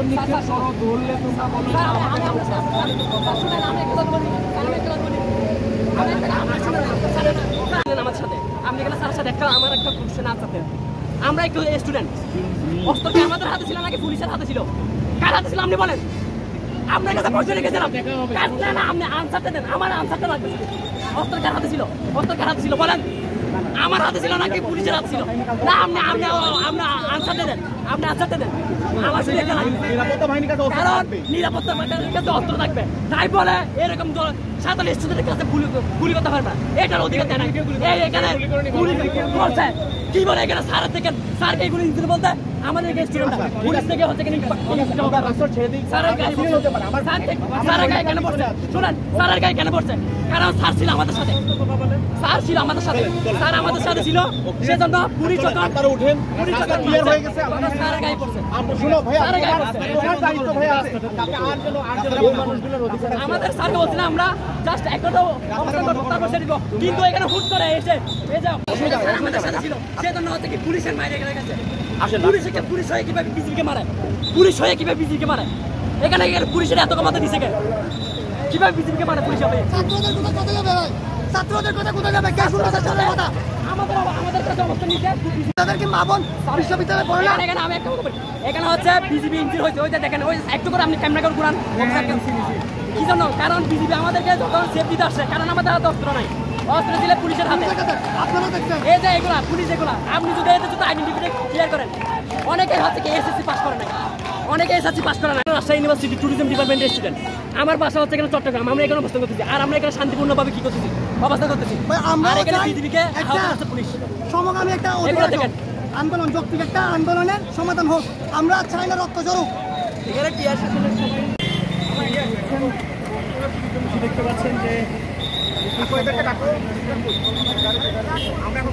আগুন নিক্ষেপ করো, ধরলে তোমরা বলো আমার সাথে আপনি এখানে স্যারের সাথে একটা আমার একটা কোশ্চেন আছে। আমরা একটু স্টুডেন্ট, অস্ত্র কি আমাদের হাতে ছিল নাকি পুলিশের হাতে ছিল? কার হাতে ছিল আপনি বলেন? আপনার কাছে প্রশ্ন রেখেছিলাম, না আপনি আনসারটা দেন, আমার আনসারটা লাগবে। অস্ত্র কার হাতে ছিল? অস্ত্র কার হাতে ছিল বলেন? আমার হাতে ছিল নাকি পুলিশের হাতে ছিল? না আপনি আপনি আপনি আনসারটা দেন, আপনি আনসারটা দেন। আমার সাথে নিরাপত্তা বাহিনীর কাছে অস্ত্র থাকবে, নিরাপত্তা বাহিনীর কাছে অস্ত্র থাকবে, তাই বলে এরকম সাধারণ স্টুডেন্টের কাছে গুলি করতে পারবে না, এটার অধিকার দেয় না। এই এখানে গুলি করছে কি বলে? এখানে স্যারের থেকে স্যারকে গুলি দিতে বলতে আমাদের স্টুডেন্ট পুলিশ থেকে হচ্ছে কিনা স্যারের গায়ে কেন পড়ছে? শুনেন, স্যারের গায়ে কেন পড়ছে? কারণ স্যার ছিল আমাদের সাথে, স্যার ছিল আমাদের সাথে, স্যার আমাদের সাথে ছিল, সেজন্য পুলিশ যখন আপনারা উঠেন, ক্লিয়ার হয়ে গেছে। স্যারের গায়ে পড়ছে। শুনো ভাই, স্যারের গায়ে পড়ছে। তোমার দায়িত্ব ভাই আছে, তাতে আর যেন মানুষগুলোর অধিকার আছে। আমাদের স্যারকে বলছিলাম আমরা জাস্ট একটা অবস্থান করব, তারপর সেটা দিব, কিন্তু এখানে হুট করে এসে এই যে আমাদের সাথে ছিল, সেজন্য হচ্ছে কি পুলিশের বাইরে গেছে। পুলিশকে পুলিশ হয়ে কিভাবে বিজিবিকে মারে? পুলিশ হয়ে কিভাবে বিজিবিকে মারে? এখানে পুলিশের এত কমাতে দিছে কে? কিভাবে বিজিবিকে মারে পুলিশ হবে? ছাত্রদের কথা কোথায় যাবে? কে শুনবে ছাত্রদের কথা? আমাদের কাছে অবস্থা নিতে তাদেরকে মাবন বিশ্ববিদ্যালয়ে পড়ে না। এখানে আমি একটা কথা বলি, এখানে হচ্ছে বিজিবি ইঞ্জিন হয়েছে, ওই যে দেখেন, ওই একটু করে আপনি ক্যামেরা করে ঘুরান। কি জন্য? কারণ বিজিবি আমাদেরকে যখন সেফ দিতে আসছে, কারণ আমাদের হাতে অস্ত্র নাই, অস্ত্র দিলে পুলিশের হাতে। এই যে এগুলা পুলিশ, এগুলা আপনি যদি এতে যদি আইডেন্টিফিটি ক্লিয়ার করেন, অনেকেই হচ্ছে কি এসএসসি পাস করে নাই, অনেকে এসএসসি পাস করে না। রাজশাহী ইউনিভার্সিটি ট্যুরিজম ডিপার্টমেন্টের স্টুডেন্ট, আমার বাসা হচ্ছে এখানে চট্টগ্রাম, আমরা এখানে অবস্থান করতেছি, আর আমরা এখানে শান্তিপূর্ণভাবে কি করতেছি? অবস্থান করতেছি। আর এখানে বিজিবিকে পুলিশ সমগামী একটা আন্দোলন, যৌক্তিক একটা আন্দোলনের সমাধান হোক, আমরা চাই না রক্ত ঝরুক। এখানে কি আসে দেখতে পাচ্ছেন যে আমরা এখন